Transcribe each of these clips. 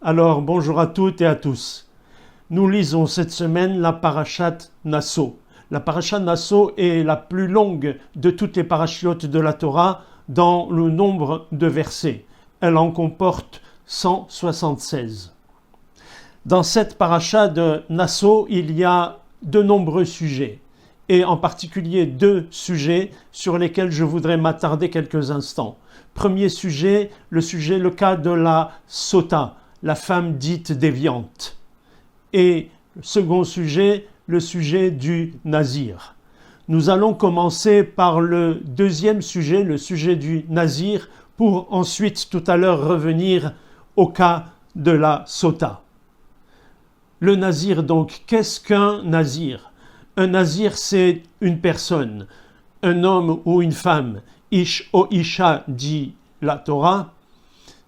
Alors, bonjour à toutes et à tous. Nous lisons cette semaine la parashat Nasso. La parashat Nasso est la plus longue de toutes les parachiotes de la Torah dans le nombre de versets. Elle en comporte 176. Dans cette parashat de Nasso, il y a de nombreux sujets, et en particulier deux sujets sur lesquels je voudrais m'attarder quelques instants. Premier sujet, le cas de la sota, la femme dite déviante. Et second sujet, le sujet du nazir. Nous allons commencer par le deuxième sujet, le sujet du nazir, pour ensuite tout à l'heure revenir au cas de la sota. Le nazir donc, qu'est-ce qu'un nazir? Un nazir, c'est une personne, un homme ou une femme, ish ou isha dit la Torah,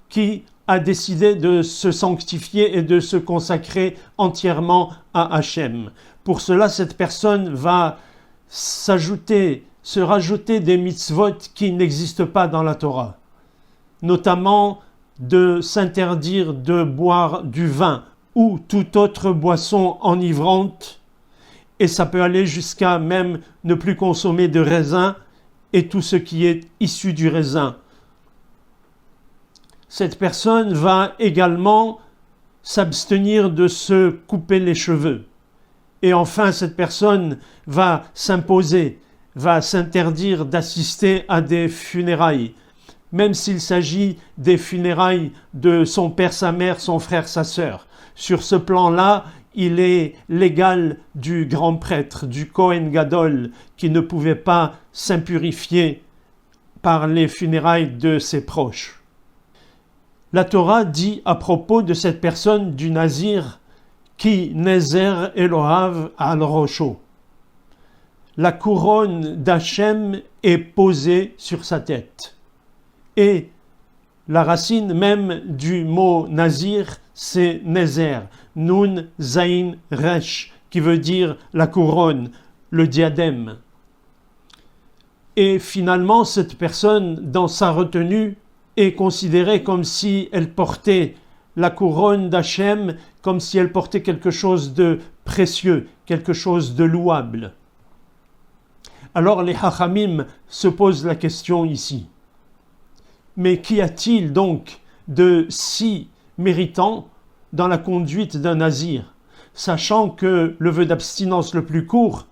qui a décidé de se sanctifier et de se consacrer entièrement à Hachem. Pour cela, cette personne va se rajouter des mitzvot qui n'existent pas dans la Torah, notamment de s'interdire de boire du vin ou toute autre boisson enivrante, et ça peut aller jusqu'à même ne plus consommer de raisin et tout ce qui est issu du raisin. Cette personne va également s'abstenir de se couper les cheveux. Et enfin, cette personne va s'imposer, va s'interdire d'assister à des funérailles, même s'il s'agit des funérailles de son père, sa mère, son frère, sa sœur. Sur ce plan-là, il est l'égal du grand prêtre, du Kohen Gadol, qui ne pouvait pas s'impurifier par les funérailles de ses proches. La Torah dit à propos de cette personne du nazir qui nezer Elohav al rosho. La couronne d'Hachem est posée sur sa tête. Et la racine même du mot nazir, c'est nezer, nun zain resh, qui veut dire la couronne, le diadème. Et finalement, cette personne, dans sa retenue, est considérée comme si elle portait la couronne d'Hachem, comme si elle portait quelque chose de précieux, quelque chose de louable. Alors les Chachamim se posent la question ici. Mais qu'y a-t-il donc de si méritant dans la conduite d'un nazir, sachant que le vœu d'abstinence le plus court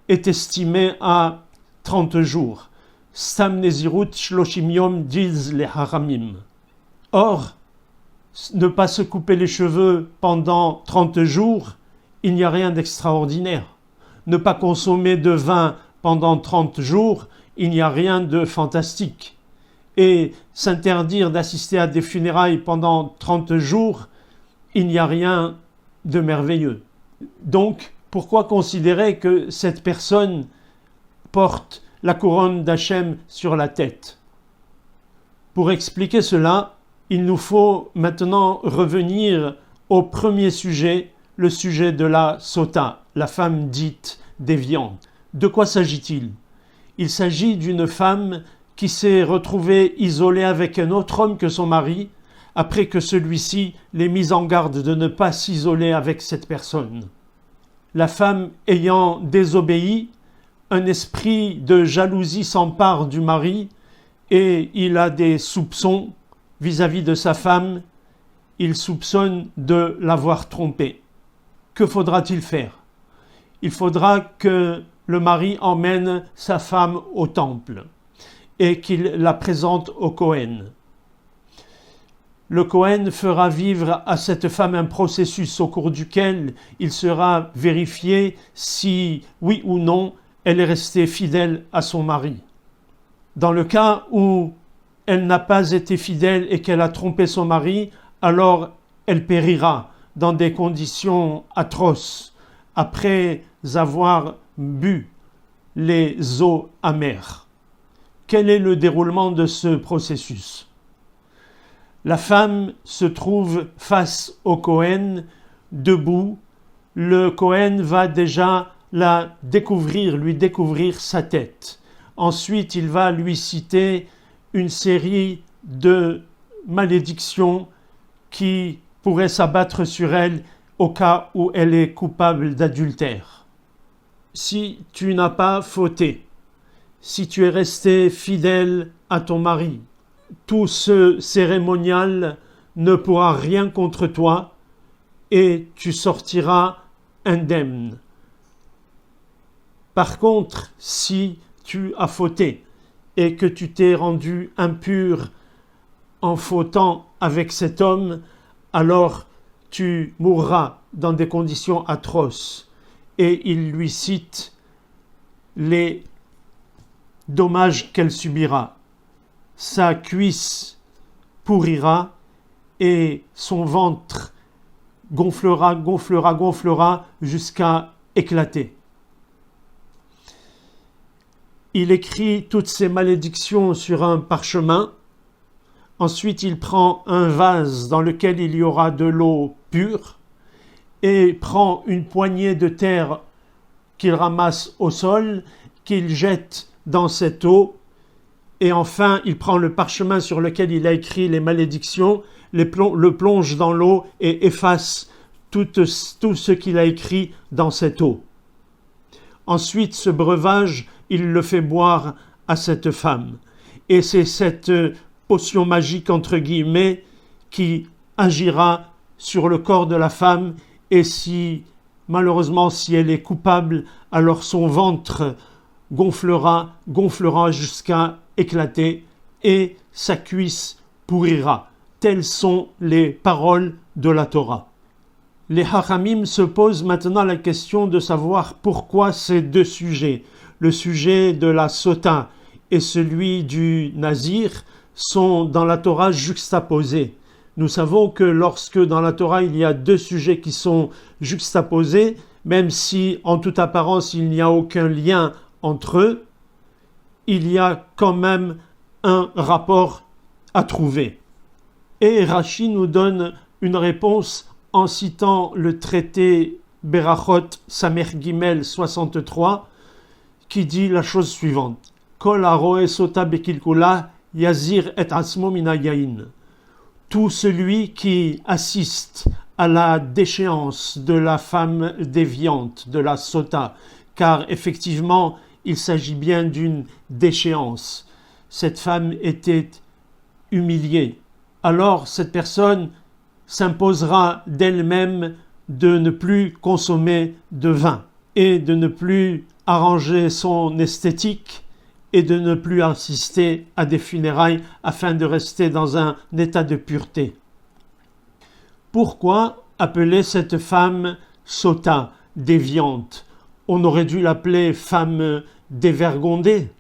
est estimé à 30 jours. Stam nezirut shloshim yom disent les Chachamim. Or, ne pas se couper les cheveux pendant 30 jours, il n'y a rien d'extraordinaire. Ne pas consommer de vin pendant 30 jours, il n'y a rien de fantastique. Et s'interdire d'assister à des funérailles pendant 30 jours, il n'y a rien de merveilleux. Donc, pourquoi considérer que cette personne porte la couronne d'Hachem sur la tête? Pour expliquer cela, il nous faut maintenant revenir au premier sujet, le sujet de la sota, la femme dite déviante. De quoi s'agit-il? Il s'agit d'une femme qui s'est retrouvée isolée avec un autre homme que son mari, après que celui-ci l'ait mise en garde de ne pas s'isoler avec cette personne. La femme ayant désobéi, un esprit de jalousie s'empare du mari et il a des soupçons vis-à-vis de sa femme. Il soupçonne de l'avoir trompée. Que faudra-t-il faire? Il faudra que le mari emmène sa femme au temple et qu'il la présente au Kohen. Le Kohen fera vivre à cette femme un processus au cours duquel il sera vérifié si, oui ou non, elle est restée fidèle à son mari. Dans le cas où elle n'a pas été fidèle et qu'elle a trompé son mari, alors elle périra dans des conditions atroces après avoir bu les eaux amères. Quel est le déroulement de ce processus? La femme se trouve face au Kohen, debout. Le Kohen va déjà lui découvrir sa tête. Ensuite, il va lui citer une série de malédictions qui pourrait s'abattre sur elle au cas où elle est coupable d'adultère. Si tu n'as pas fauté, si tu es resté fidèle à ton mari, tout ce cérémonial ne pourra rien contre toi et tu sortiras indemne. Par contre, si tu as fauté et que tu t'es rendu impur en fautant avec cet homme, alors tu mourras dans des conditions atroces. Et il lui cite les dommages qu'elle subira. Sa cuisse pourrira et son ventre gonflera jusqu'à éclater. Il écrit toutes ces malédictions sur un parchemin. Ensuite, il prend un vase dans lequel il y aura de l'eau pure et prend une poignée de terre qu'il ramasse au sol, qu'il jette dans cette eau. Et enfin, il prend le parchemin sur lequel il a écrit les malédictions, le plonge dans l'eau et efface tout ce qu'il a écrit dans cette eau. Ensuite, ce breuvage, il le fait boire à cette femme. Et c'est cette potion magique, entre guillemets, qui agira sur le corps de la femme. Et malheureusement, si elle est coupable, alors son ventre gonflera jusqu'à éclater et sa cuisse pourrira. Telles sont les paroles de la Torah. Les Hachamim se posent maintenant la question de savoir pourquoi ces deux sujets, le sujet de la sota et celui du nazir, sont dans la Torah juxtaposés. Nous savons que lorsque dans la Torah il y a deux sujets qui sont juxtaposés, même si en toute apparence il n'y a aucun lien entre eux, il y a quand même un rapport à trouver. Et Rashi nous donne une réponse en citant le traité Berachot Samer Gimel 63 qui dit la chose suivante: Kol haroe sota bekilkula yazir et asmo mina yain. Tout celui qui assiste à la déchéance de la femme déviante, de la sota, car effectivement il s'agit bien d'une déchéance. Cette femme était humiliée. Alors cette personne s'imposera d'elle-même de ne plus consommer de vin et de ne plus arranger son esthétique et de ne plus assister à des funérailles afin de rester dans un état de pureté. Pourquoi appeler cette femme sota, déviante? On aurait dû l'appeler femme dévergondée,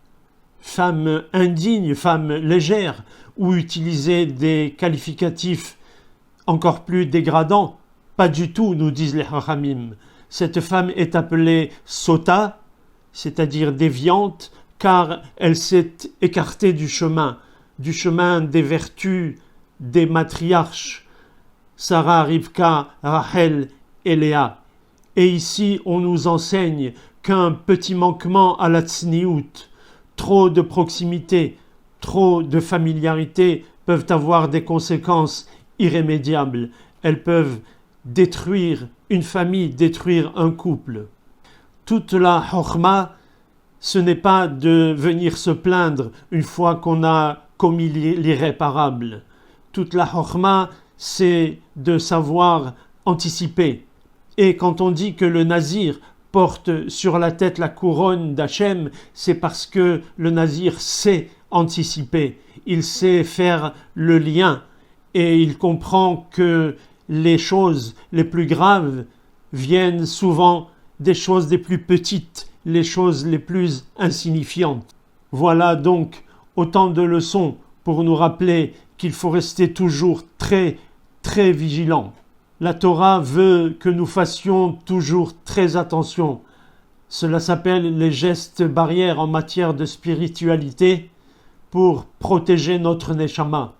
femme indigne, femme légère, ou utiliser des qualificatifs encore plus dégradants. Pas du tout, nous disent les Hachamim. Cette femme est appelée sota, c'est-à-dire déviante, car elle s'est écartée du chemin des vertus des matriarches, Sarah, Rivka, Rachel et Léa. Et ici, on nous enseigne qu'un petit manquement à la tsniout, trop de proximité, trop de familiarité peuvent avoir des conséquences irrémédiables. Elles peuvent détruire une famille, détruire un couple. Toute la chorma, ce n'est pas de venir se plaindre une fois qu'on a commis l'irréparable. Toute la chorma, c'est de savoir anticiper. Et quand on dit que le nazir porte sur la tête la couronne d'Hachem, c'est parce que le nazir sait anticiper, il sait faire le lien et il comprend que les choses les plus graves viennent souvent des choses les plus petites, les choses les plus insignifiantes. Voilà donc autant de leçons pour nous rappeler qu'il faut rester toujours très, très vigilant. La Torah veut que nous fassions toujours très attention. Cela s'appelle les gestes barrières en matière de spiritualité pour protéger notre neshama.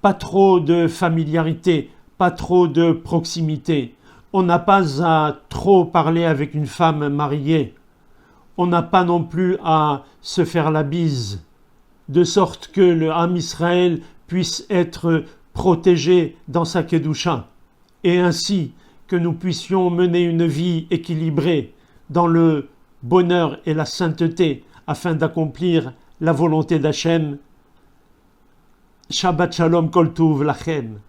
Pas trop de familiarité, pas trop de proximité. On n'a pas à trop parler avec une femme mariée. On n'a pas non plus à se faire la bise, de sorte que le Ham Israël puisse être protégé dans sa kedusha. et ainsi que nous puissions mener une vie équilibrée dans le bonheur et la sainteté afin d'accomplir la volonté d'Hachem. Shabbat Shalom Kol Tuv Lachem.